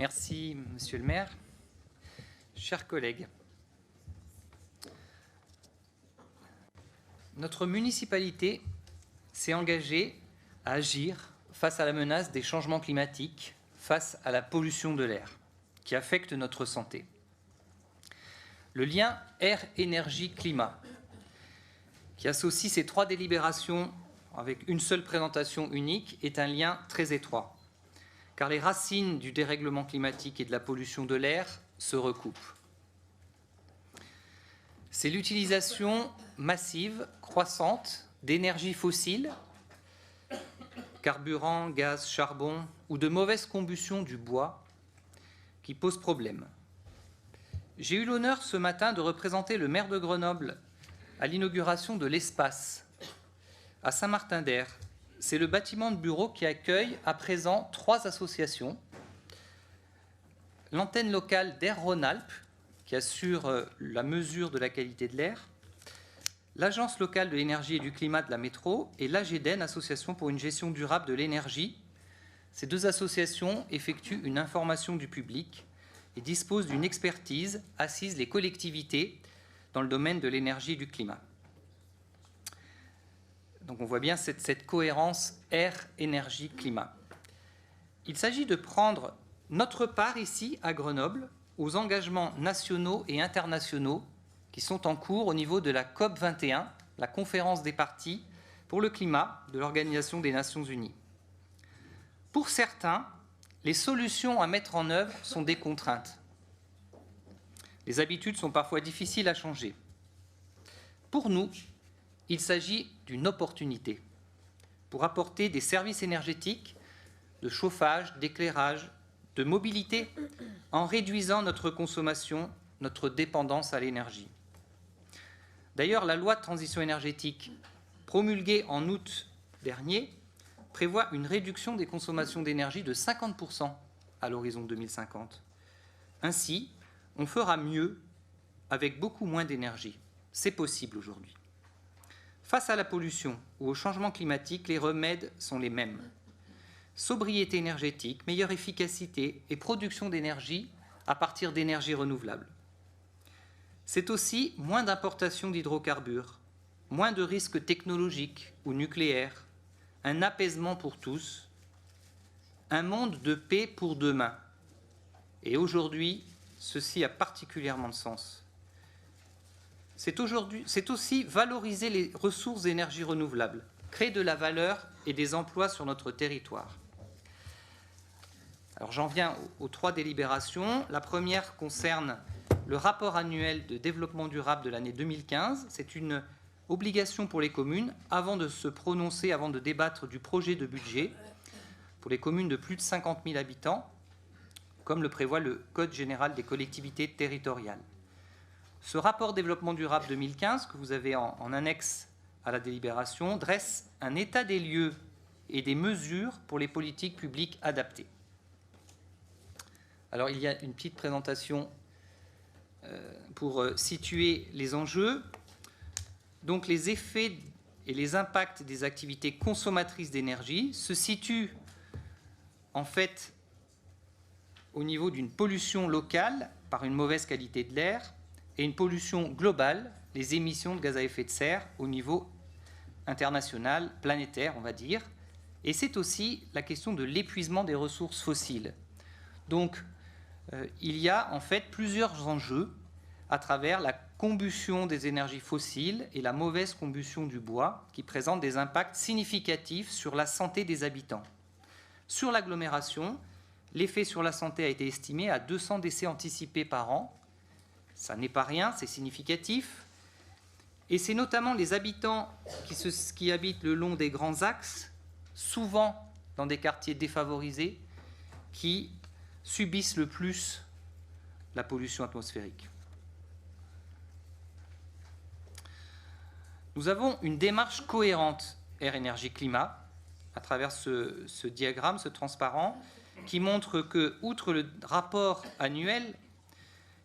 Merci, Monsieur le maire. Chers collègues, notre municipalité s'est engagée à agir face à la menace des changements climatiques, face à la pollution de l'air qui affecte notre santé. Le lien air-énergie-climat, qui associe ces trois délibérations avec une seule présentation unique, est un lien très étroit, car les racines du dérèglement climatique et de la pollution de l'air se recoupent. C'est l'utilisation massive, croissante, d'énergies fossiles, carburant, gaz, charbon, ou de mauvaise combustion du bois, qui pose problème. J'ai eu l'honneur ce matin de représenter le maire de Grenoble à l'inauguration de l'Espace, à Saint-Martin-d'Air. C'est le bâtiment de bureau qui accueille à présent 3 associations. L'antenne locale d'Air Rhône-Alpes, qui assure la mesure de la qualité de l'air, l'Agence locale de l'énergie et du climat de la métro et l'AGEDEN, Association pour une gestion durable de l'énergie. Ces 2 associations effectuent une information du public et disposent d'une expertise assise les collectivités dans le domaine de l'énergie et du climat. Donc on voit bien cette cohérence air, énergie, climat. Il s'agit de prendre notre part ici à Grenoble aux engagements nationaux et internationaux qui sont en cours au niveau de la COP21, la conférence des parties pour le climat de l'Organisation des Nations Unies. Pour certains, les solutions à mettre en œuvre sont des contraintes. Les habitudes sont parfois difficiles à changer. Pour nous, il s'agit d'une opportunité pour apporter des services énergétiques, de chauffage, d'éclairage, de mobilité, en réduisant notre consommation, notre dépendance à l'énergie. D'ailleurs, la loi de transition énergétique, promulguée en août dernier, prévoit une réduction des consommations d'énergie de 50% à l'horizon 2050. Ainsi, on fera mieux avec beaucoup moins d'énergie. C'est possible aujourd'hui. Face à la pollution ou au changement climatique, les remèdes sont les mêmes. Sobriété énergétique, meilleure efficacité et production d'énergie à partir d'énergies renouvelables. C'est aussi moins d'importation d'hydrocarbures, moins de risques technologiques ou nucléaires, un apaisement pour tous, un monde de paix pour demain. Et aujourd'hui, ceci a particulièrement de sens. C'est aussi valoriser les ressources d'énergie renouvelables, créer de la valeur et des emplois sur notre territoire. Alors j'en viens aux 3 délibérations. La première concerne le rapport annuel de développement durable de l'année 2015. C'est une obligation pour les communes, avant de se prononcer, avant de débattre du projet de budget, pour les communes de plus de 50 000 habitants, comme le prévoit le Code général des collectivités territoriales. Ce rapport développement durable 2015, que vous avez en annexe à la délibération, dresse un état des lieux et des mesures pour les politiques publiques adaptées. Alors, il y a une petite présentation pour situer les enjeux. Donc, les effets et les impacts des activités consommatrices d'énergie se situent en fait au niveau d'une pollution locale par une mauvaise qualité de l'air, et une pollution globale, les émissions de gaz à effet de serre au niveau international, planétaire, on va dire. Et c'est aussi la question de l'épuisement des ressources fossiles. Donc, il y a en fait plusieurs enjeux à travers la combustion des énergies fossiles et la mauvaise combustion du bois qui présentent des impacts significatifs sur la santé des habitants. Sur l'agglomération, l'effet sur la santé a été estimé à 200 décès anticipés par an. Ça n'est pas rien, c'est significatif. Et c'est notamment les habitants qui habitent le long des grands axes, souvent dans des quartiers défavorisés, qui subissent le plus la pollution atmosphérique. Nous avons une démarche cohérente air, énergie, climat, à travers ce diagramme, ce transparent, qui montre que, outre le rapport annuel,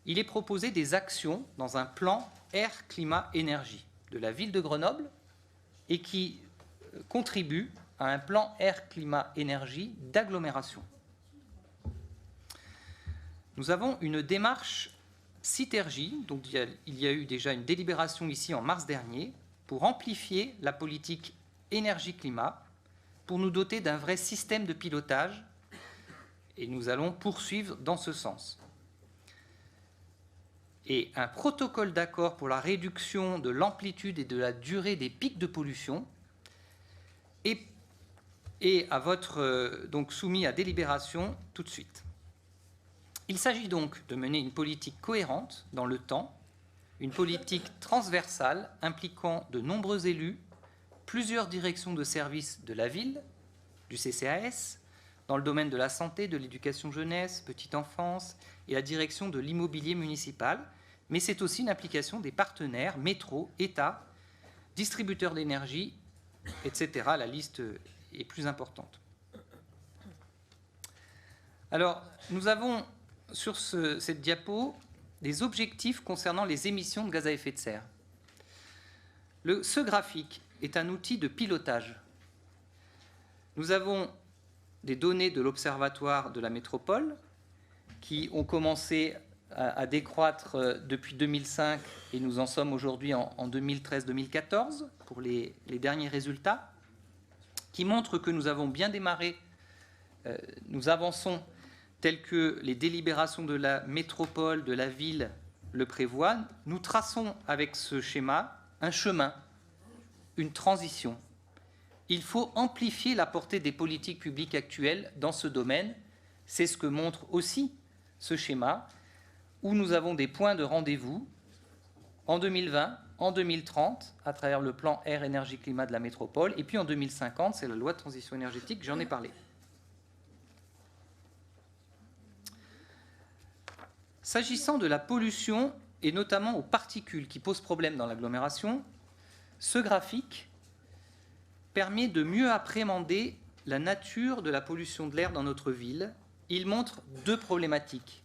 il est proposé des actions dans un plan air, climat, énergie de la ville de Grenoble et qui contribue à un plan air, climat, énergie d'agglomération. Nous avons une démarche Sytergie, donc il y a eu déjà une délibération ici en mars dernier, pour amplifier la politique énergie-climat, pour nous doter d'un vrai système de pilotage, et nous allons poursuivre dans ce sens. Et un protocole d'accord pour la réduction de l'amplitude et de la durée des pics de pollution est à votre, donc soumis à délibération tout de suite. Il s'agit donc de mener une politique cohérente dans le temps, une politique transversale impliquant de nombreux élus, plusieurs directions de services de la ville, du CCAS, dans le domaine de la santé, de l'éducation jeunesse, petite enfance et la direction de l'immobilier municipal, mais c'est aussi une application des partenaires, métro, État, distributeurs d'énergie, etc. La liste est plus importante. Alors, nous avons sur cette diapo des objectifs concernant les émissions de gaz à effet de serre. Ce graphique est un outil de pilotage. Nous avons des données de l'Observatoire de la métropole qui ont commencé à décroître depuis 2005 et nous en sommes aujourd'hui en 2013-2014 pour les derniers résultats, qui montrent que nous avons bien démarré, nous avançons tel que les délibérations de la métropole, de la ville le prévoient. Nous traçons avec ce schéma un chemin, une transition. Il faut amplifier la portée des politiques publiques actuelles dans ce domaine. C'est ce que montre aussi ce schéma, où nous avons des points de rendez-vous en 2020, en 2030, à travers le plan Air, Énergie, Climat de la métropole, et puis en 2050, c'est la loi de transition énergétique, j'en ai parlé. S'agissant de la pollution, et notamment aux particules qui posent problème dans l'agglomération, ce graphique permet de mieux appréhender la nature de la pollution de l'air dans notre ville. Il montre deux problématiques.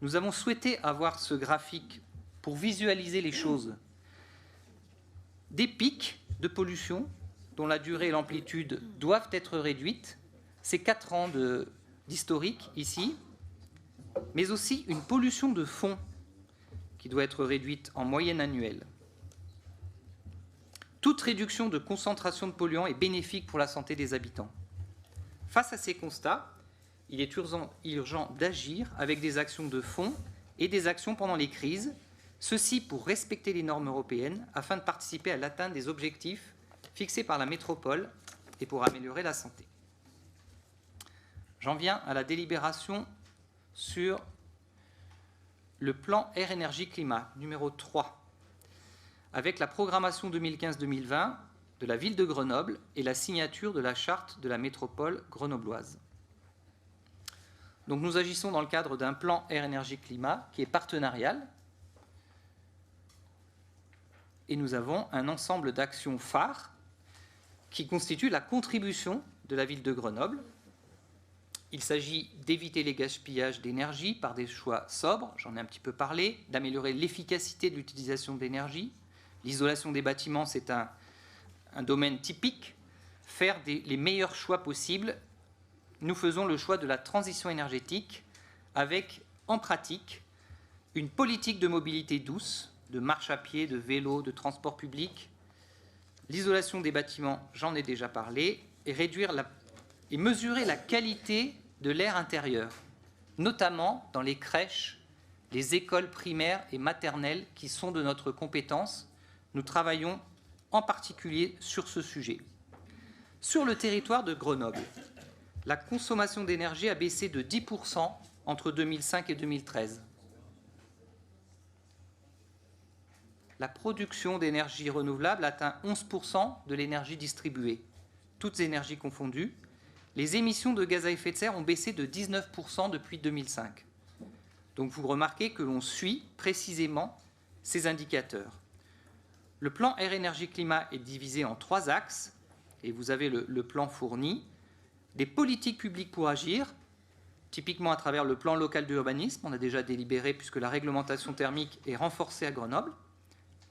Nous avons souhaité avoir ce graphique pour visualiser les choses. Des pics de pollution dont la durée et l'amplitude doivent être réduites. C'est 4 ans d'historique ici, mais aussi une pollution de fond qui doit être réduite en moyenne annuelle. Toute réduction de concentration de polluants est bénéfique pour la santé des habitants. Face à ces constats, il est urgent d'agir avec des actions de fond et des actions pendant les crises, ceci pour respecter les normes européennes afin de participer à l'atteinte des objectifs fixés par la métropole et pour améliorer la santé. J'en viens à la délibération sur le plan Air, Énergie, Climat, numéro 3, avec la programmation 2015-2020 de la ville de Grenoble et la signature de la charte de la métropole grenobloise. Donc nous agissons dans le cadre d'un plan Air, Énergie, Climat qui est partenarial et nous avons un ensemble d'actions phares qui constituent la contribution de la ville de Grenoble. Il s'agit d'éviter les gaspillages d'énergie par des choix sobres, j'en ai un petit peu parlé, d'améliorer l'efficacité de l'utilisation de l'énergie. L'isolation des bâtiments, c'est un domaine typique. Faire les meilleurs choix possibles. Nous faisons le choix de la transition énergétique avec, en pratique, une politique de mobilité douce, de marche à pied, de vélo, de transport public. L'isolation des bâtiments, j'en ai déjà parlé, et mesurer la qualité de l'air intérieur, notamment dans les crèches, les écoles primaires et maternelles qui sont de notre compétence. Nous travaillons en particulier sur ce sujet. Sur le territoire de Grenoble, la consommation d'énergie a baissé de 10% entre 2005 et 2013. La production d'énergie renouvelable atteint 11% de l'énergie distribuée, toutes énergies confondues. Les émissions de gaz à effet de serre ont baissé de 19% depuis 2005. Donc vous remarquez que l'on suit précisément ces indicateurs. Le plan Air, Énergie, Climat est divisé en 3 axes, et vous avez le plan fourni. Des politiques publiques pour agir, typiquement à travers le plan local d'urbanisme, on a déjà délibéré puisque la réglementation thermique est renforcée à Grenoble.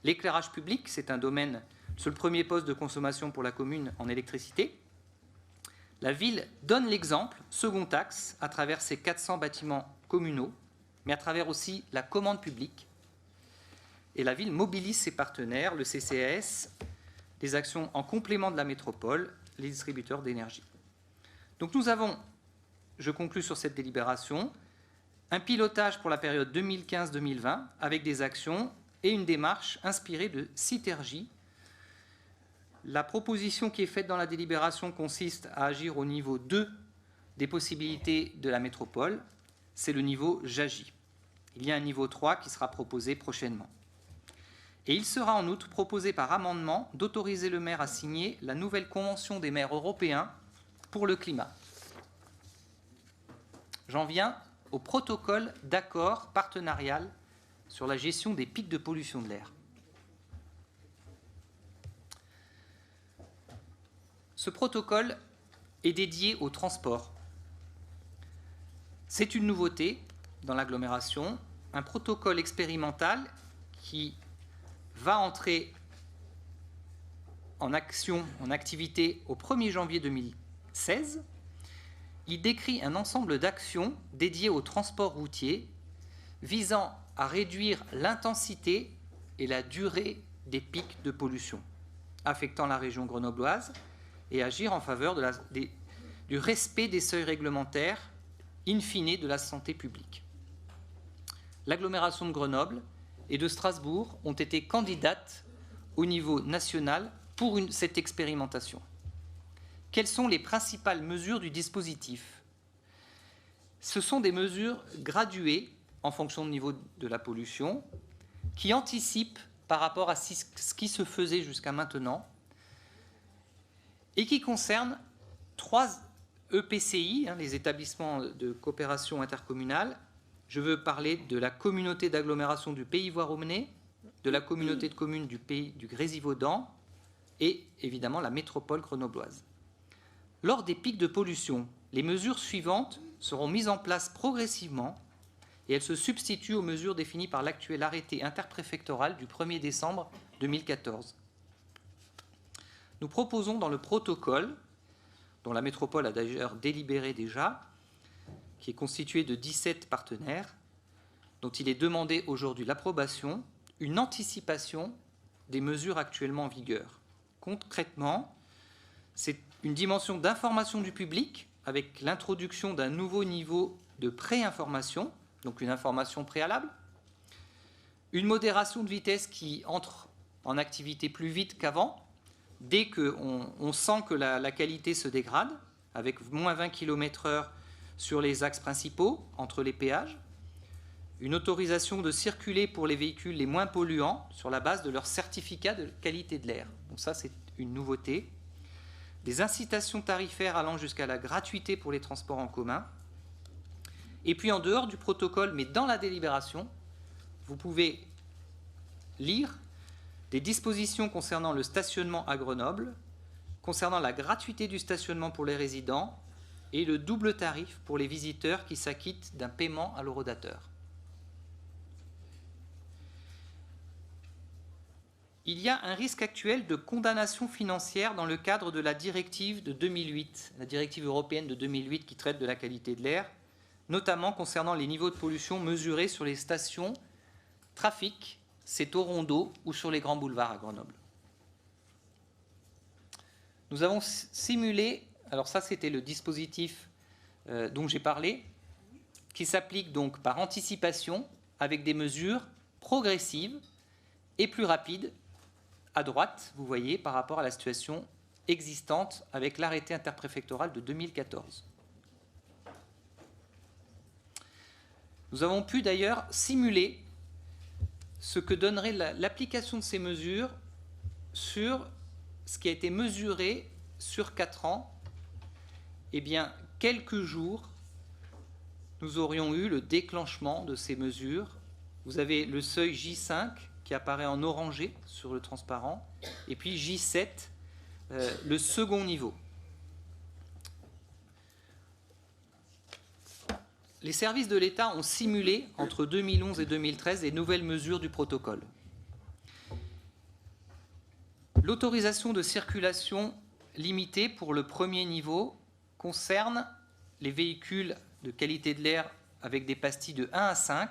L'éclairage public, c'est un domaine, c'est le premier poste de consommation pour la commune en électricité. La ville donne l'exemple, second axe, à travers ses 400 bâtiments communaux mais à travers aussi la commande publique. Et la ville mobilise ses partenaires, le CCAS, des actions en complément de la métropole, les distributeurs d'énergie. Donc nous avons, je conclus sur cette délibération, un pilotage pour la période 2015-2020 avec des actions et une démarche inspirée de Citergy. La proposition qui est faite dans la délibération consiste à agir au niveau 2 des possibilités de la métropole, c'est le niveau JAGI. Il y a un niveau 3 qui sera proposé prochainement. Et il sera en outre proposé par amendement d'autoriser le maire à signer la nouvelle convention des maires européens pour le climat. J'en viens au protocole d'accord partenarial sur la gestion des pics de pollution de l'air. Ce protocole est dédié au transport. C'est une nouveauté dans l'agglomération, un protocole expérimental qui va entrer en action, en activité au 1er janvier 2016. Il décrit un ensemble d'actions dédiées au transport routier visant à réduire l'intensité et la durée des pics de pollution affectant la région grenobloise et agir en faveur du respect des seuils réglementaires, in fine de la santé publique. L'agglomération de Grenoble et de Strasbourg ont été candidates au niveau national pour cette expérimentation. Quelles sont les principales mesures du dispositif? Ce sont des mesures graduées en fonction du niveau de la pollution, qui anticipent par rapport à ce qui se faisait jusqu'à maintenant et qui concernent 3 EPCI, les établissements de coopération intercommunale. Je veux parler de la communauté d'agglomération du Pays Voironnais, de la communauté de communes du Pays du Grésivaudan et évidemment la métropole grenobloise. Lors des pics de pollution, les mesures suivantes seront mises en place progressivement et elles se substituent aux mesures définies par l'actuel arrêté interpréfectoral du 1er décembre 2014. Nous proposons dans le protocole, dont la métropole a d'ailleurs délibéré déjà, qui est constitué de 17 partenaires, dont il est demandé aujourd'hui l'approbation, une anticipation des mesures actuellement en vigueur. Concrètement, c'est une dimension d'information du public avec l'introduction d'un nouveau niveau de pré-information, donc une information préalable, une modération de vitesse qui entre en activité plus vite qu'avant, dès qu'on sent que la qualité se dégrade, avec moins 20 km/h sur les axes principaux, entre les péages, une autorisation de circuler pour les véhicules les moins polluants sur la base de leur certificat de qualité de l'air. Donc ça, c'est une nouveauté. Des incitations tarifaires allant jusqu'à la gratuité pour les transports en commun. Et puis en dehors du protocole, mais dans la délibération, vous pouvez lire des dispositions concernant le stationnement à Grenoble, concernant la gratuité du stationnement pour les résidents et le double tarif pour les visiteurs qui s'acquittent d'un paiement à l'horodateur. Il y a un risque actuel de condamnation financière dans le cadre de la directive de 2008, la directive européenne de 2008 qui traite de la qualité de l'air, notamment concernant les niveaux de pollution mesurés sur les stations trafic, c'est au Rondeau ou sur les grands boulevards à Grenoble. Nous avons simulé, alors ça c'était le dispositif dont j'ai parlé, qui s'applique donc par anticipation avec des mesures progressives et plus rapides. À droite, vous voyez, par rapport à la situation existante avec l'arrêté interpréfectoral de 2014. Nous avons pu d'ailleurs simuler ce que donnerait l'application de ces mesures sur ce qui a été mesuré sur 4 ans. Eh bien, quelques jours, nous aurions eu le déclenchement de ces mesures. Vous avez le seuil J5 qui apparaît en orangé sur le transparent, et puis J7, le second niveau. Les services de l'État ont simulé, entre 2011 et 2013, les nouvelles mesures du protocole. L'autorisation de circulation limitée pour le premier niveau concerne les véhicules de qualité de l'air avec des pastilles de 1 à 5,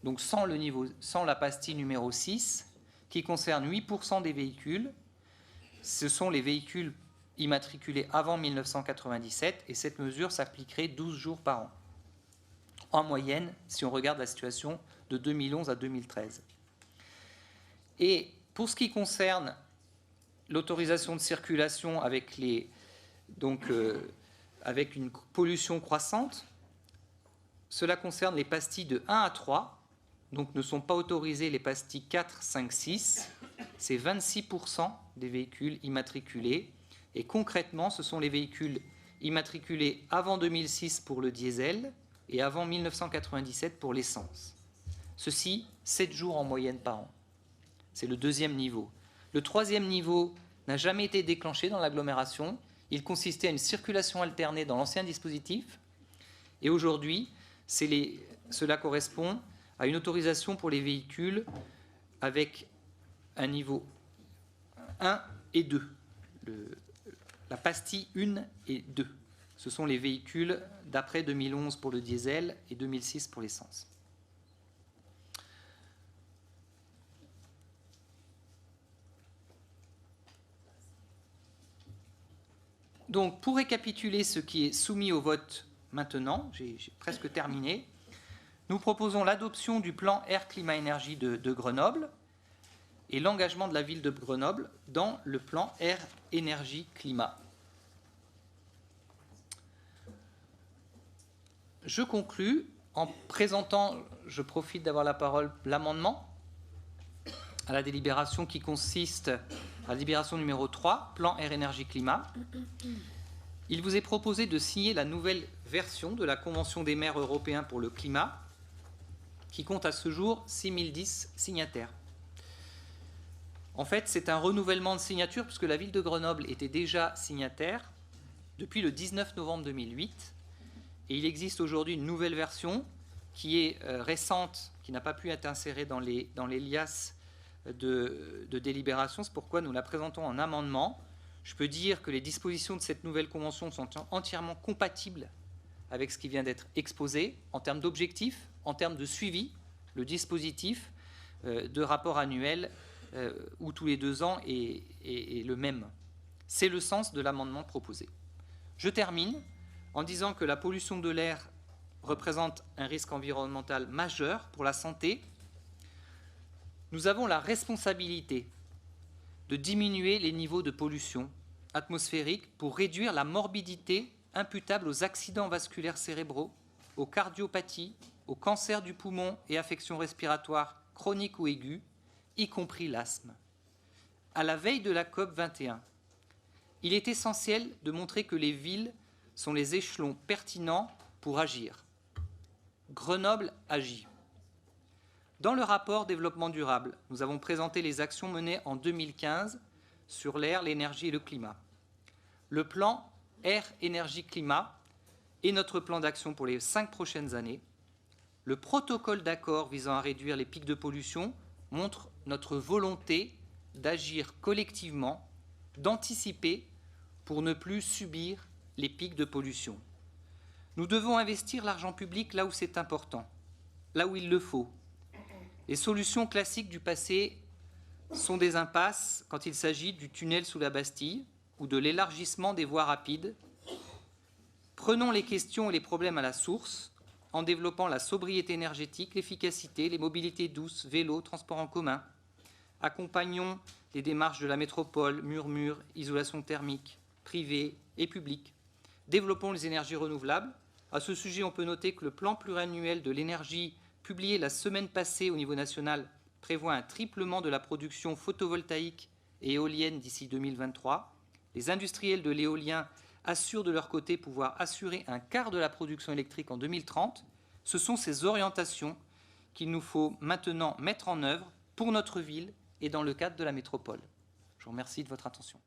donc sans la pastille numéro 6, qui concerne 8% des véhicules. Ce sont les véhicules immatriculés avant 1997, et cette mesure s'appliquerait 12 jours par an, en moyenne, si on regarde la situation de 2011 à 2013. Et pour ce qui concerne l'autorisation de circulation avec avec une pollution croissante, cela concerne les pastilles de 1 à 3, donc ne sont pas autorisées les pastilles 4, 5, 6. C'est 26% des véhicules immatriculés. Et concrètement, ce sont les véhicules immatriculés avant 2006 pour le diesel et avant 1997 pour l'essence. Ceci, 7 jours en moyenne par an. C'est le deuxième niveau. Le troisième niveau n'a jamais été déclenché dans l'agglomération. Il consistait à une circulation alternée dans l'ancien dispositif. Et aujourd'hui, cela correspond à une autorisation pour les véhicules avec un niveau 1 et 2. La pastille 1 et 2. Ce sont les véhicules d'après 2011 pour le diesel et 2006 pour l'essence. Donc, pour récapituler ce qui est soumis au vote maintenant, j'ai presque terminé, nous proposons l'adoption du plan Air-Climat-Énergie de Grenoble et l'engagement de la ville de Grenoble dans le plan Air-Énergie-Climat. Je conclus en présentant, je profite d'avoir la parole, l'amendement à la délibération qui consiste à la délibération numéro 3, plan Air-Énergie-Climat. Il vous est proposé de signer la nouvelle version de la Convention des maires européens pour le climat, qui compte à ce jour 6010 signataires. En fait, c'est un renouvellement de signature, puisque la ville de Grenoble était déjà signataire depuis le 19 novembre 2008. Et il existe aujourd'hui une nouvelle version qui est récente, qui n'a pas pu être insérée dans les liasses de délibération. C'est pourquoi nous la présentons en amendement. Je peux dire que les dispositions de cette nouvelle convention sont entièrement compatibles avec ce qui vient d'être exposé en termes d'objectifs, en termes de suivi. Le dispositif de rapport annuel ou tous les 2 ans est le même. C'est le sens de l'amendement proposé. Je termine en disant que la pollution de l'air représente un risque environnemental majeur pour la santé. Nous avons la responsabilité de diminuer les niveaux de pollution atmosphérique pour réduire la morbidité imputable aux accidents vasculaires cérébraux, aux cardiopathies, aux cancers du poumon et affections respiratoires chroniques ou aiguës, y compris l'asthme. À la veille de la COP 21, il est essentiel de montrer que les villes sont les échelons pertinents pour agir. Grenoble agit. Dans le rapport développement durable, nous avons présenté les actions menées en 2015 sur l'air, l'énergie et le climat. Le plan Air, Énergie, Climat est notre plan d'action pour les 5 prochaines années. Le protocole d'accord visant à réduire les pics de pollution montre notre volonté d'agir collectivement, d'anticiper pour ne plus subir les pics de pollution. Nous devons investir l'argent public là où c'est important, là où il le faut. Les solutions classiques du passé sont des impasses quand il s'agit du tunnel sous la Bastille ou de l'élargissement des voies rapides. Prenons les questions et les problèmes à la source en développant la sobriété énergétique, l'efficacité, les mobilités douces, vélo, transport en commun. Accompagnons les démarches de la métropole, murmures, isolation thermique, privée et publique. Développons les énergies renouvelables. À ce sujet, on peut noter que le plan pluriannuel de l'énergie publié la semaine passée au niveau national prévoit un triplement de la production photovoltaïque et éolienne d'ici 2023. Les industriels de l'éolien assurent de leur côté pouvoir assurer un quart de la production électrique en 2030. Ce sont ces orientations qu'il nous faut maintenant mettre en œuvre pour notre ville et dans le cadre de la métropole. Je vous remercie de votre attention.